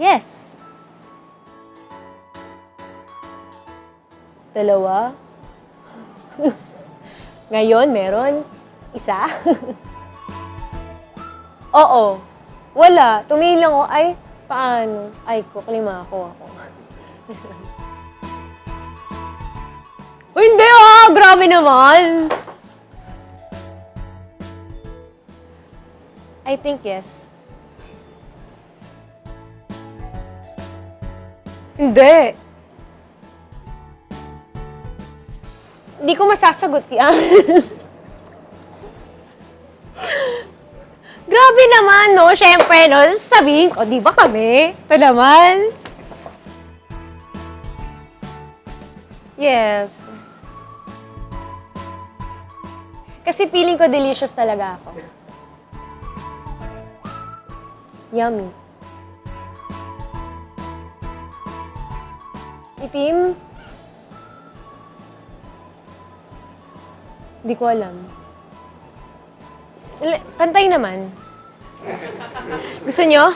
Yes. Dalawa. Ngayon, meron. Isa. Oo. Wala. Tumingin lang ako. Ay, paano? Ay ko, kalimako ako. Uy, hindi ah! Grabe naman! I think yes. Hindi. Hindi ko masasagot yan. Grabe naman, no? Siyempre, no? Sabihin ko, di ba kami? Ito naman. Yes. Kasi feeling ko delicious talaga ako. Yummy. Itim? Hindi ko alam. Pantay naman. Gusto nyo?